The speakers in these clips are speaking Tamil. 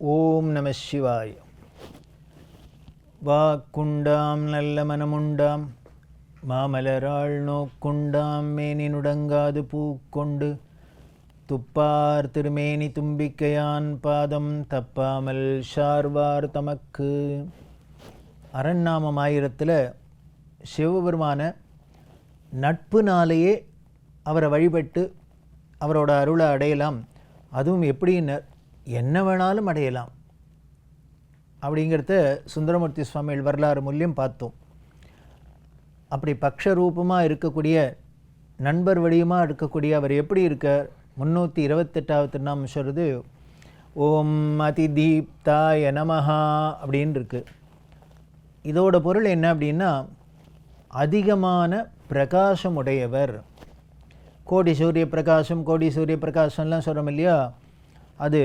ஓம் நம சிவாய. வாக்குண்டாம் நல்ல மனமுண்டாம் மாமலராள் நோக்குண்டாம் மேனி நுடங்காது பூக்கொண்டு துப்பார் திருமேனி தும்பிக்கையான் பாதம் தப்பாமல் ஷார்வார் தமக்கு. அரண்நாமம் 1000 சிவபெருமான நட்புனாலேயே அவரை வழிபட்டு அவரோட அருளை அடையலாம். அதுவும் எப்படின்னு என்ன வேணாலும் அடையலாம் அப்படிங்கிறத சுந்தரமூர்த்தி சுவாமிகள் வரலாறு மூலியம் பார்த்தோம். அப்படி பக்ஷரூபமாக இருக்கக்கூடிய நண்பர் வடிவமாக இருக்கக்கூடிய அவர் எப்படி இருக்கார்? 328வது திருநாமம் சொல்கிறது ஓம் அதிதீப்தாய நமஹா அப்படின்னு இருக்கு. இதோட பொருள் என்ன அப்படின்னா அதிகமான பிரகாசம் உடையவர். கோடி சூரிய பிரகாசம்லாம் சொல்கிறோம் இல்லையா, அது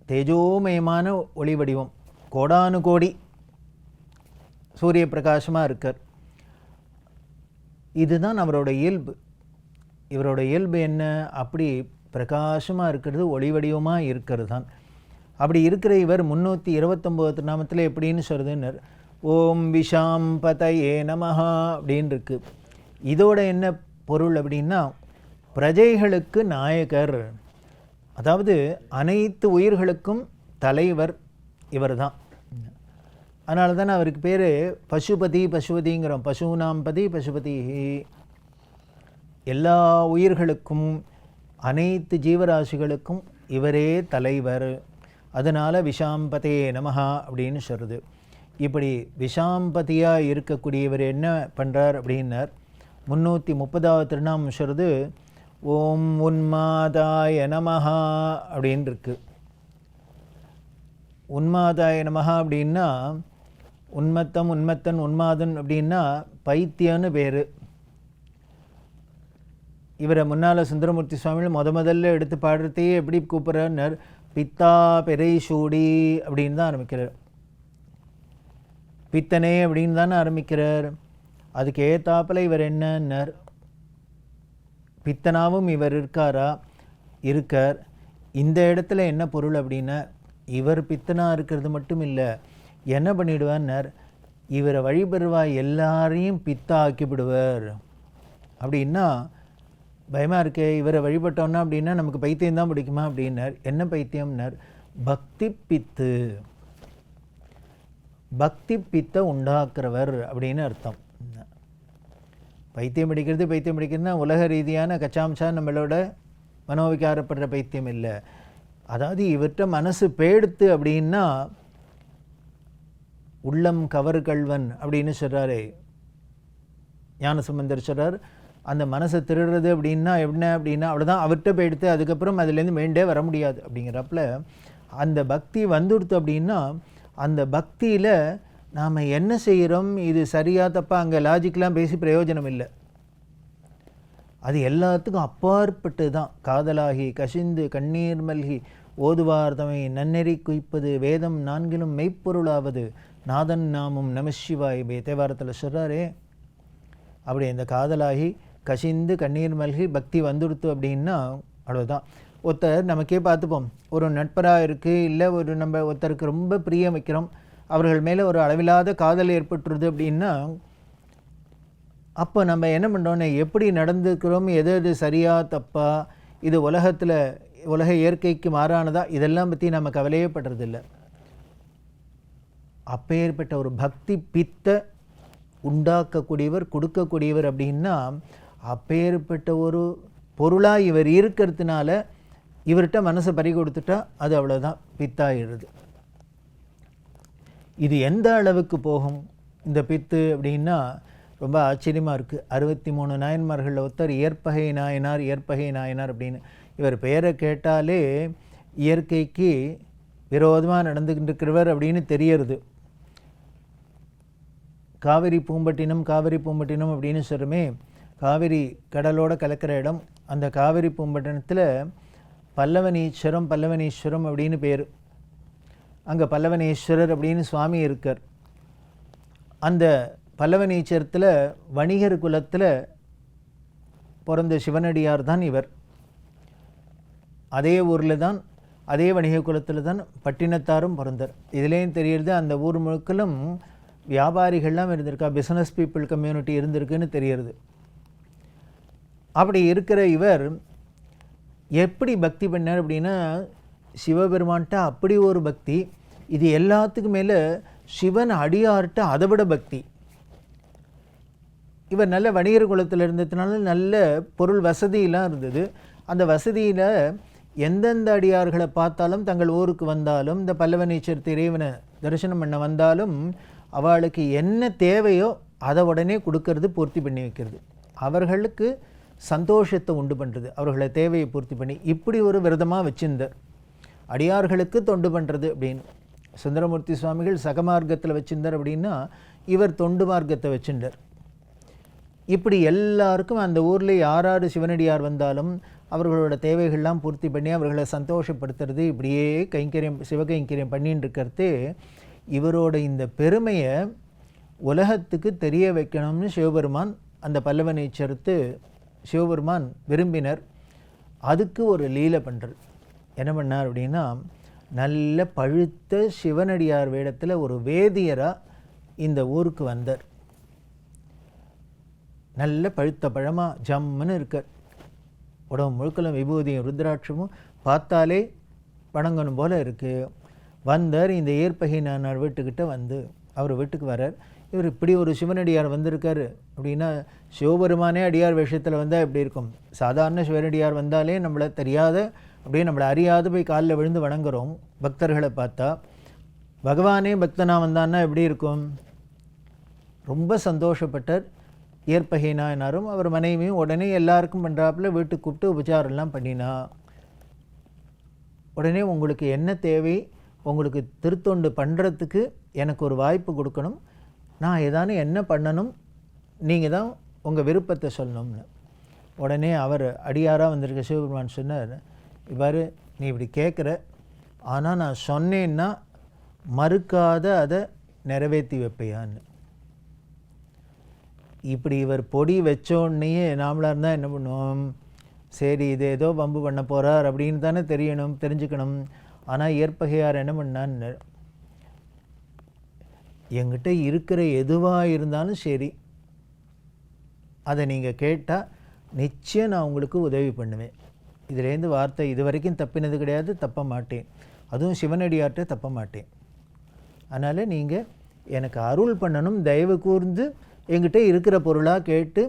தேஜோமயமான ஒளி வடிவம். கோடானு கோடி சூரிய பிரகாசமாக இருக்கார். இதுதான் அவரோட இயல்பு. இவரோட இயல்பு என்ன? அப்படி பிரகாசமாக இருக்கிறது, ஒளி வடிவமாக இருக்கிறது தான். அப்படி இருக்கிற இவர் 329 திருநாமத்தில் எப்படின்னு சொல்கிறதுன்னு ஓம் விஷாம்பதயே நமஹா அப்படின்னு இருக்கு. இதோட என்ன பொருள் அப்படின்னா பிரஜைகளுக்கு நாயகர், அதாவது அனைத்து உயிர்களுக்கும் தலைவர் இவர் தான். அதனால தான் அவருக்கு பேர் பசுபதிங்கிறோம். பசுனாம் பதி பசுபதி. எல்லா உயிர்களுக்கும் அனைத்து ஜீவராசிகளுக்கும் இவரே தலைவர். அதனால் விஷாம்பதே நமஹா அப்படின்னு சொல்கிறது. இப்படி விஷாம்பதியாக இருக்கக்கூடியவர் என்ன பண்ணுறார் அப்படின்னார் 330வது திருநாமம் சொல்கிறது ஓம் உன்மாதாய நமஹா அப்படின்னு இருக்கு. உன்மாதாய நமஹா அப்படின்னா உன்மத்தன் உன்மாதன் அப்படின்னா பைத்தியன்னு பேர். இவரை முன்னால் சுந்தரமூர்த்தி சுவாமிகள் முதல்ல எடுத்து பாடுறதையே எப்படி கூப்பிட்றார்? பித்தா பெரை சூடி அப்படின்னு தான் ஆரம்பிக்கிறார். பித்தனே அப்படின்னு தானே ஆரம்பிக்கிறார். அதுக்கு ஏத்தாப்பில் இவர் என்னன்னார், பித்தனாவும் இவர் இருக்கார். இந்த இடத்துல என்ன பொருள் அப்படின்னா இவர் பித்தனாக இருக்கிறது மட்டும் இல்லை, என்ன பண்ணிடுவார்னார், இவரை வழிபெறுவா எல்லாரையும் பித்தா ஆக்கிவிடுவார். அப்படின்னா பயமாக இருக்கே, இவரை வழிபட்டோன்னா அப்படின்னா நமக்கு பைத்தியம் தான் பிடிக்குமா அப்படின்னார். என்ன பைத்தியம்னார்? பக்தி பித்து. பக்தி பித்தை உண்டாக்குறவர் அப்படின்னு அர்த்தம். பைத்தியம் பிடிக்கிறதுனா உலக ரீதியான கச்சாம்சா நம்மளோட மனோவிகாரப்படுற பைத்தியம் இல்லை. அதாவது இவற்ற மனசு பேடுத்து அப்படின்னா உள்ளம் கவர் கள்வன் அப்படின்னு சொல்கிறாரே ஞானசம்பந்தர் சொல்கிறார். அந்த மனசை திருடுறது அப்படின்னா என்ன அப்படின்னா அவ்வளோதான், அவர்கிட்ட போயிடுத்து அதுக்கப்புறம் அதுலேருந்து மீண்டே வர முடியாது. அப்படிங்கிறப்பல அந்த பக்தி வந்துடுத்து அப்படின்னா அந்த பக்தியில் நாம் என்ன செய்கிறோம், இது சரியா தப்பா, அங்கே லாஜிக்கெலாம் பேசி பிரயோஜனம் இல்லை. அது எல்லாத்துக்கும் அப்பாற்பட்டு தான். காதலாகி கசிந்து கண்ணீர் மல்கி ஓதுவார்தமை நன்னெறி குய்ப்பது வேதம் 4லும் மெய்ப்பொருளாவது நாதன் நாமும் நமசிவாய் தேவாரத்தில் சொல்கிறாரே. அப்படி இந்த காதலாகி கசிந்து கண்ணீர் மல்கி பக்தி வந்துடுத்து அப்படின்னா அவ்வளோதான். ஒருத்தர் நமக்கே பார்த்துப்போம், ஒரு நட்பராக இருக்குது, இல்லை ஒரு நம்ம ஒருத்தருக்கு ரொம்ப பிரியம் வைக்கிறோம், அவர்கள் மேலே ஒரு அளவில்லாத காதல் ஏற்பட்டுருது அப்படின்னா அப்போ நம்ம என்ன பண்ணுறோன்னு எப்படி நடந்துக்கிறோம், எது சரியா தப்பா, இது உலக இயற்கைக்கு மாறானதா, இதெல்லாம் பற்றி நம்ம கவலையே படுறதில்லை. அப்பேற்பட்ட ஒரு பக்தி பித்த உண்டாக்கக்கூடியவர் கொடுக்கக்கூடியவர் அப்படின்னா அப்பேற்பட்ட ஒரு பொருளாக இவர் இருக்கிறதுனால இவர்கிட்ட மனசை பறி கொடுத்துட்டா அது அவ்வளோதான், பித்தாயிடுது. இது எந்த அளவுக்கு போகும் இந்த பித்து அப்படின்னா ரொம்ப ஆச்சரியமாக இருக்குது. 63 நாயன்மார்களில் ஒருத்தர் ஏற்பகை நாயனார் அப்படின்னு. இவர் பெயரை கேட்டாலே இயற்கைக்கு விரோதமாக நடந்துக்கிட்டு இருக்கிறவர் அப்படின்னு தெரியறது. காவிரி பூம்பட்டினம் அப்படின்னு சொல்கிறோமே, காவிரி கடலோட கலக்கிற இடம். அந்த காவிரி பூம்பட்டினத்தில் பல்லவனீஸ்வரம் அப்படின்னு பேர். அங்கே பல்லவனேஸ்வரர் அப்படின்னு சுவாமி இருக்கார். அந்த பல்லவனீச்சரத்தில் வணிகர் குலத்தில் பிறந்த சிவனடியார் தான் இவர். அதே ஊரில் தான் அதே வணிக குலத்தில் தான் பட்டினத்தாரும் பிறந்தார். இதுலேயும் தெரியுது அந்த ஊர் முழுக்களும் வியாபாரிகள்லாம் இருந்திருக்கா, பிஸ்னஸ் பீப்புள் கம்யூனிட்டி இருந்திருக்குன்னு தெரியுது. அப்படி இருக்கிற இவர் எப்படி பக்தி பண்ணார் அப்படின்னா, சிவபெருமான்கிட்ட அப்படி ஒரு பக்தி, இது எல்லாத்துக்கும் மேலே சிவன் அடியார்கிட்ட அதை விட பக்தி. இவர் நல்ல வணிகர் குலத்தில் இருந்ததுனால நல்ல பொருள் வசதியெல்லாம் இருந்தது. அந்த வசதியில் எந்தெந்த அடியார்களை பார்த்தாலும், தங்கள் ஊருக்கு வந்தாலும், இந்த பல்லவனீச்சர் இறைவனை தரிசனம் பண்ண வந்தாலும் அவளுக்கு என்ன தேவையோ அதை உடனே கொடுக்கறது, பூர்த்தி பண்ணி வைக்கிறது, அவர்களுக்கு சந்தோஷத்தை உண்டு பண்ணுறது, அவர்களை தேவையை பூர்த்தி பண்ணி இப்படி ஒரு விரதமாக வச்சிருந்தார். அடியார்களுக்கு தொண்டு பண்ணுறது அப்படின்னு சுந்தரமூர்த்தி சுவாமிகள் சகமார்க்கத்தில் வச்சிருந்தார். அப்படின்னா இவர் தொண்டு மார்க்கத்தை வச்சிருந்தார். இப்படி எல்லாருக்கும் அந்த ஊரில் யார் சிவனடியார் வந்தாலும் அவர்களோட தேவைகள்லாம் பூர்த்தி பண்ணி அவர்களை சந்தோஷப்படுத்துறது, இப்படியே கைங்கரியம் சிவகைங்கரியம் பண்ணின்னு இருக்கிறது. இவரோட இந்த பெருமையை உலகத்துக்கு தெரிய வைக்கணும்னு சிவபெருமான், அந்த பல்லவனீச்சரத்து சிவபெருமான் விரும்பினர். அதுக்கு ஒரு லீலை பண்ணுறார். என்ன பண்ணார் அப்படின்னா, நல்ல பழுத்த சிவனடியார் வேடத்தில் ஒரு வேதியராக இந்த ஊருக்கு வந்தார். நல்ல பழுத்த பழமாக ஜம்முன்னு இருக்கார். உடம்பு முழுக்கலும் விபூதியும் ருத்ராட்சமும் பார்த்தாலே வணங்கணும் போல் இருக்குது. வந்தார். இந்த ஏற்பகைனார் வீட்டுக்கிட்ட வந்து அவர் வீட்டுக்கு வரார். இவர் இப்படி ஒரு சிவனடியார் வந்திருக்காரு அப்படின்னா, சிவபெருமானே அடியார் விஷயத்தில் வந்தால் எப்படி இருக்கும்? சாதாரண சிவனடியார் வந்தாலே நம்மளை தெரியாத, அப்படியே நம்மளை அறியாத போய் காலில் விழுந்து வணங்குறோம் பக்தர்களை பார்த்தா. பகவானே பக்தனாக வந்தான்னா எப்படி இருக்கும்? ரொம்ப சந்தோஷப்பட்டார். ஏற்பகைனாரும் அவர் மனைவியும் உடனே எல்லாருக்கும் பண்ணுறாப்புல வீட்டுக்கு கூப்பிட்டு உபச்சாரம்லாம் பண்ணினா. உடனே உங்களுக்கு என்ன தேவை, உங்களுக்கு திருத்தொண்டு பண்ணுறதுக்கு எனக்கு ஒரு வாய்ப்பு கொடுக்கணும், நான் ஏதானு என்ன பண்ணணும், நீங்கள் தான் உங்கள் விருப்பத்தை சொல்லணும்னு. உடனே அவர் அடியாராக வந்திருக்க சிவபெருமான் சொன்னார், இவ்வாறு நீ இப்படி கேட்குற, ஆனால் நான் சொன்னேன்னா மறுக்காத அதை நிறைவேற்றி வைப்பையான்னு. இப்படி இவர் பொடி வச்சோடனே நாமளாக இருந்தால் என்ன பண்ணுவோம்? சரி, இது ஏதோ வம்பு பண்ண போகிறார் அப்படின்னு தானே தெரியணும், தெரிஞ்சுக்கணும். ஆனால் ஏற்பகையார் என்ன பண்ணான்னு, என்கிட்ட இருக்கிற எதுவாக இருந்தாலும் சரி, அதை நீங்கள் கேட்டால் நிச்சயம் நான் உங்களுக்கு உதவி பண்ணுவேன். இதுலேருந்து வார்த்தை இது வரைக்கும் தப்பினது கிடையாது, தப்ப மாட்டேன், அதுவும் சிவனடியார்கிட்ட தப்ப மாட்டேன். அதனால் நீங்கள் எனக்கு அருள் பண்ணணும், தயவு கூர்ந்து என்கிட்ட இருக்கிற பொருளாக கேட்டு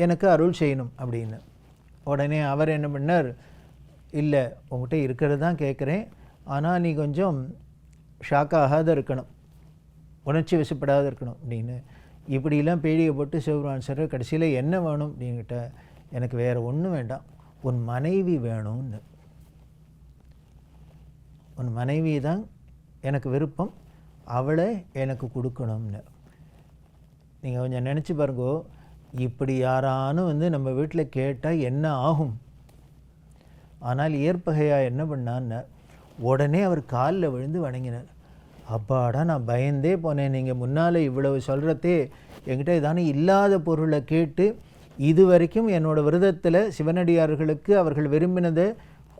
எனக்கு அருள் செய்யணும் அப்படின்னு. உடனே அவர் என்ன பண்ணார், இல்லை உங்கள்கிட்ட இருக்கிறது தான் கேட்குறேன், ஆனால் நீ கொஞ்சம் ஷாக்காகாத இருக்கணும், உணர்ச்சி வசப்படாத இருக்கணும் அப்படின்னு. இப்படிலாம் பேடியை போட்டு சிவபெருமான் சார் கடைசியில் என்ன வேணும் அப்படின்கிட்ட, எனக்கு வேறு ஒன்றும் வேண்டாம், உன் மனைவி வேணும்னு. உன் மனைவி தான் எனக்கு விருப்பம், அவளை எனக்கு கொடுக்கணும்னு. நீங்கள் கொஞ்சம் நினச்சி பாருங்கோ, இப்படி யாரானும் வந்து நம்ம வீட்டில் கேட்டால் என்ன ஆகும்? ஆனால் ஏற்பகையாக என்ன பண்ணான்னு, உடனே அவர் காலில் விழுந்து வணங்கினார். அப்பாடா, நான் பயந்தே போனேன், நீங்கள் முன்னால் இவ்வளவு சொல்கிறதே என்கிட்ட இதானே இல்லாத பொருளை கேட்டு இது வரைக்கும் என்னோடய விரதத்தில் சிவனடியார்களுக்கு அவர்கள் விரும்பினதை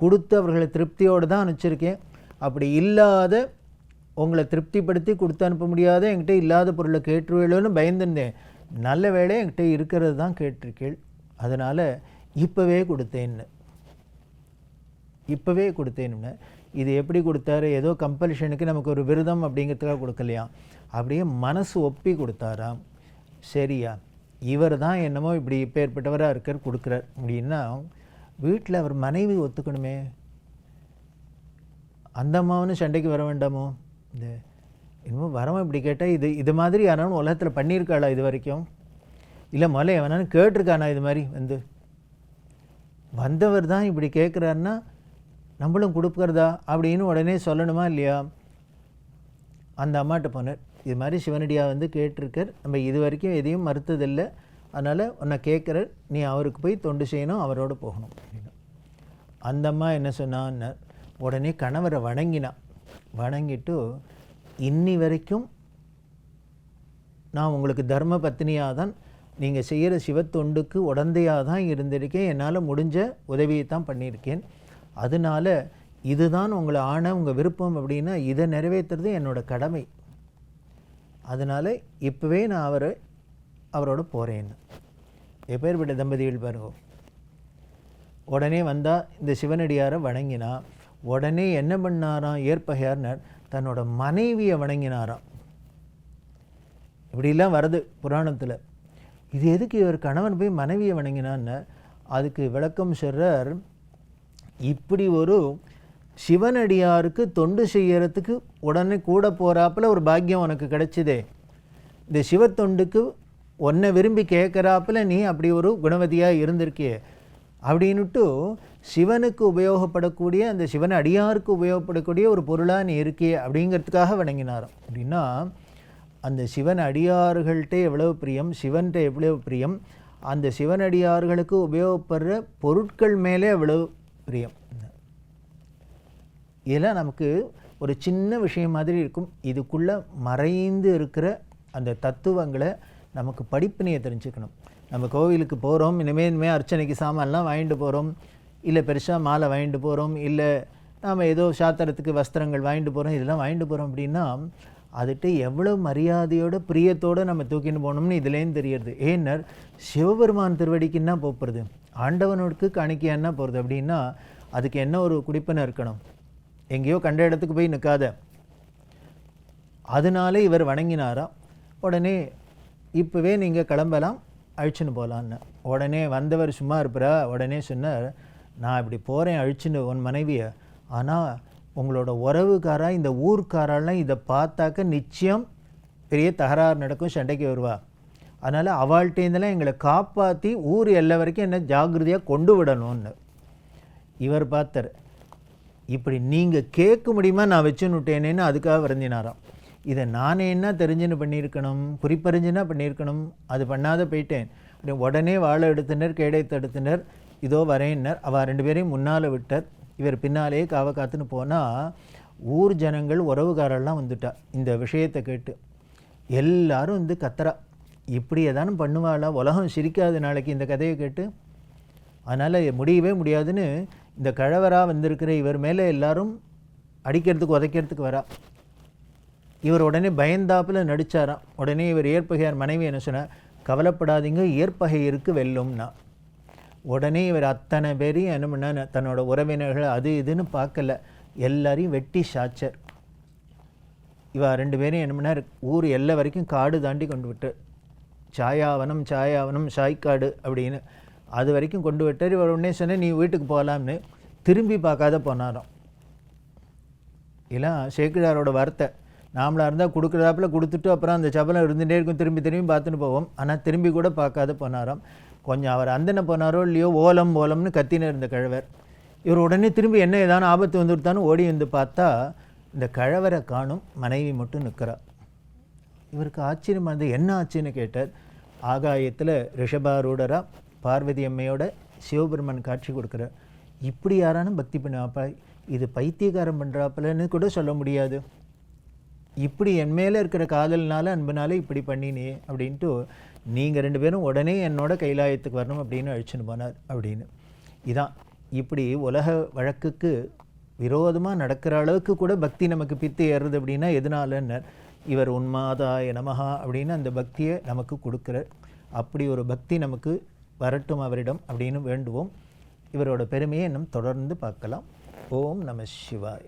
கொடுத்து அவர்களை திருப்தியோடு தான் அனுப்பிச்சிருக்கேன். அப்படி இல்லாத, உங்களை திருப்திப்படுத்தி கொடுத்து அனுப்ப முடியாத என்கிட்ட இல்லாத பொருளை கேட்டுருவேளோன்னு பயந்துருந்தேன். நல்ல வேளை என்கிட்ட இருக்கிறது தான் கேட்டிருக்கேள், அதனால் இப்போவே கொடுத்தேன்னு. இப்போவே கொடுத்தேன்னு. இது எப்படி கொடுத்தாரு? ஏதோ கம்பல்ஷனுக்கு நமக்கு ஒரு விரதம் அப்படிங்கிறதுக்காக கொடுக்கலையா, அப்படியே மனசு ஒப்பி கொடுத்தாராம். சரியா, இவர் தான் என்னமோ இப்படி இப்பேற்பட்டவராக இருக்கார், கொடுக்குறார் அப்படின்னா வீட்டில் அவர் மனைவி ஒத்துக்கணுமே. அந்த அம்மாவனு சண்டைக்கு வர வேண்டாமோ? இந்த இன்னமும் வரவன் இப்படி கேட்டால் இது மாதிரி யாராலும் உலகத்தில் பண்ணியிருக்காளா இது வரைக்கும்? இல்லை முதல்ல எவனாலும் கேட்டிருக்கானா இது மாதிரி வந்து வந்தவர் தான் இப்படி கேட்குறாருன்னா நம்மளும் கொடுக்குறதா அப்படின்னு உடனே சொல்லணுமா இல்லையா? அந்த அம்மாட்ட போனார், இது மாதிரி சிவனடியாக வந்து கேட்டிருக்கார், நம்ம இது வரைக்கும் எதையும் மறுத்ததில்லை, அதனால் உன்னை கேட்குறார், நீ அவருக்கு போய் தொண்டு செய்யணும், அவரோடு போகணும் அப்படின்னு. அந்த அம்மா என்ன சொன்னான்னு உடனே கணவரை வணங்கினான். வணங்கிட்டு, இன்னி வரைக்கும் நான் உங்களுக்கு தர்ம பத்னியாக தான், நீங்கள் செய்கிற சிவத்தொண்டுக்கு உடந்தையாக தான் இருந்திருக்கேன், என்னால் முடிஞ்ச உதவியை தான் பண்ணியிருக்கேன், அதனால் இதுதான் உங்களை ஆணை உங்கள் விருப்பம் அப்படின்னா இதை நிறைவேற்றுறது என்னோட கடமை, அதனால் இப்போவே நான் அவரோட போகிறேன்னு. எப்பேற்பட்ட தம்பதிகள் பாருங்க. உடனே வந்தால் இந்த சிவனடியாரை வணங்கினா உடனே என்ன பண்ணாராம் ஏற்பகையார்னர், தன்னோட மனைவியை வணங்கினாராம். இப்படிலாம் வருது புராணத்தில். இது எதுக்கு இவர் கணவன் போய் மனைவியை வணங்கினான்னு அதுக்கு விளக்கம் சொல்றார். இப்படி ஒரு சிவனடியாருக்கு தொண்டு செய்யறதுக்கு உடனே கூட போகிறாப்புல ஒரு பாக்கியம் உனக்கு கிடைச்சிதே, இந்த சிவத்தொண்டுக்கு உன்னை விரும்பி கேட்குறாப்புல நீ அப்படி ஒரு குணவதியாக இருந்திருக்கியே அப்படின்னுட்டு சிவனுக்கு உபயோகப்படக்கூடிய அந்த சிவன் அடியாருக்கு உபயோகப்படக்கூடிய ஒரு பொருளாக நீ இருக்கியே அப்படிங்கிறதுக்காக வணங்கினாராம். அப்படின்னா அந்த சிவன் அடியார்கள்ட்ட எவ்வளவு பிரியம், சிவன்கிட்ட எவ்வளவு பிரியம், அந்த சிவனடியார்களுக்கு உபயோகப்படுற பொருட்கள் மேலே எவ்வளவு பிரியம். இதெல்லாம் நமக்கு ஒரு சின்ன விஷயம் மாதிரி இருக்கும். இதுக்குள்ளே மறைந்து இருக்கிற அந்த தத்துவங்களை நமக்கு படிப்பினையை தெரிஞ்சுக்கணும். நம்ம கோவிலுக்கு போகிறோம், இனிமேல் அர்ச்சனைக்கு சாமான்லாம் வாங்கிட்டு போகிறோம், இல்லை பெருசாக மாலை வாங்கிட்டு போகிறோம், இல்லை நாம் ஏதோ சாத்திரத்துக்கு வஸ்திரங்கள் வாங்கிட்டு போகிறோம், இதெல்லாம் வாங்கிட்டு போகிறோம் அப்படின்னா அதுகிட்ட எவ்வளோ மரியாதையோட பிரியத்தோடு நம்ம தூக்கின்னு போகணும்னு இதுலேயும் தெரியுது. ஏன்னர் சிவபெருமான் திருவடிக்குன்னா போகிறது, ஆண்டவனுக்கு காணிக்கையான்னா போகிறது அப்படின்னா அதுக்கு என்ன ஒரு குடிப்பனை இருக்கணும், எங்கேயோ கண்ட இடத்துக்கு போய் நிற்காத. அதனால இவர் வணங்கினாரா. உடனே இப்போவே நீங்கள் கிளம்பலாம், அழிச்சுன்னு போகலான்னு. உடனே வந்தவர் சும்மா இருப்பாரா, உடனே சொன்னார், நான் இப்படி போகிறேன் அழிச்சுன்னு உன் மனைவியை, ஆனால் உங்களோட உறவுக்காரா இந்த ஊர்க்காரெல்லாம் இதை பார்த்தாக்க நிச்சயம் பெரிய தகராறு நடக்கும், சண்டைக்கு வருவா. அதனால் அவள்கிட்டேருந்தெல்லாம் எங்களை காப்பாற்றி ஊர் எல்லை வரைக்கும் என்ன ஜாகிரதையாக கொண்டு விடணும்னு. இவர் பார்த்தார், இப்படி நீங்கள் கேட்க முடியுமா நான் வச்சுன்னு விட்டேனேன்னு அதுக்காக வருந்தினாராம். இதை நானே என்ன தெரிஞ்சுன்னு பண்ணியிருக்கணும், குறிப்பறிஞ்சுன்னா பண்ணியிருக்கணும், அது பண்ணாத போயிட்டேன். உடனே வாழை எடுத்தினர், கேடை தடுத்தினர், இதோ வரேன்னர். அவள் 2 பேரையும் முன்னால் விட்டார். இவர் பின்னாலே காவ காத்துன்னு போனால் ஊர் ஜனங்கள் உறவுகாரெல்லாம் வந்துட்டா. இந்த விஷயத்தை கேட்டு எல்லாரும் வந்து கத்துறா, இப்படி ஏதானும் பண்ணுவாளா, உலகம் சிரிக்காது நாளைக்கு இந்த கதையை கேட்டு. அதனால் முடியவே முடியாதுன்னு இந்த கழவராக வந்திருக்கிற இவர் மேலே எல்லாரும் அடிக்கிறதுக்கு உதைக்கிறதுக்கு வரா. இவர் உடனே பயந்தாப்பில் நடித்தாராம். உடனே இவர் ஏற்பகையார் மனைவி என்ன சொன்னார், கவலைப்படாதீங்க, ஏற்பகையருக்கு வெல்லும்னா. உடனே இவர் அத்தனை பேரையும் என்ன பண்ண, தன்னோட உறவினர்கள் அது இதுன்னு பார்க்கல, எல்லாரையும் வெட்டி சாச்சர். இவ 2 பேரையும் என்ன பண்ணார், ஊர் எல்லை வரைக்கும் காடு தாண்டி கொண்டு விட்டார். சாயாவனம் சாயாவனம் சாய்க்காடு அப்படின்னு அது வரைக்கும் கொண்டு விட்டார். இவர் உடனே சொன்ன, நீ வீட்டுக்கு போகலாம்னு. திரும்பி பார்க்காத போனாராம். இதெல்லாம் சேக்கிழாரோட வார்த்தை. நாமளாக இருந்தால் கொடுக்குறதாப்புல கொடுத்துட்டு அப்புறம் அந்த சபலம் இருந்துகிட்டே இருக்கும், திரும்பி திரும்பி பார்த்துன்னு போவோம். ஆனால் திரும்பி கூட பார்க்காத போனாராம். கொஞ்சம் அவர் அந்தன போனாரோ இல்லையோ ஓலம் ஓலம்னு கத்தின இருந்த கழவர். இவர் உடனே திரும்பி என்ன ஏதான ஆபத்து வந்துவிட்டான்னு ஓடி வந்து பார்த்தா இந்த கழவரை காணும், மனைவி மட்டும் நிற்கிறா. இவருக்கு ஆச்சரியமாக இருந்தது, என்ன ஆச்சுன்னு கேட்டார். ஆகாயத்தில் ரிஷபாரூடரா பார்வதி அம்மையோட சிவபெருமான் காட்சி கொடுக்குறார். இப்படி யாரானும் பக்தி பண்ணுவாப்பா, இது பைத்தியக்காரம் பண்ணுறாப்பலன்னு கூட சொல்ல முடியாது. இப்படி என் மேலே இருக்கிற காதல்னால அன்புனால இப்படி பண்ணினே அப்படின்ட்டு நீங்கள் 2 பேரும் உடனே என்னோட கைலாயத்துக்கு வரணும் அப்படின்னு அழிச்சுன்னு போனார் அப்படின்னு. இதான் இப்படி உலக வழக்குக்கு விரோதமாக நடக்கிற அளவுக்கு கூட பக்தி நமக்கு பித்து ஏறுறது அப்படின்னா எதனாலன்னு, இவர் உன்மாதாய நமஹா அப்படின்னு அந்த பக்தியை நமக்கு கொடுக்குறார். அப்படி ஒரு பக்தி நமக்கு வரட்டும் அவரிடம் அப்படின்னு வேண்டுவோம். இவரோட பெருமையை இன்னும் தொடர்ந்து பார்க்கலாம். ஓம் நம சிவாய.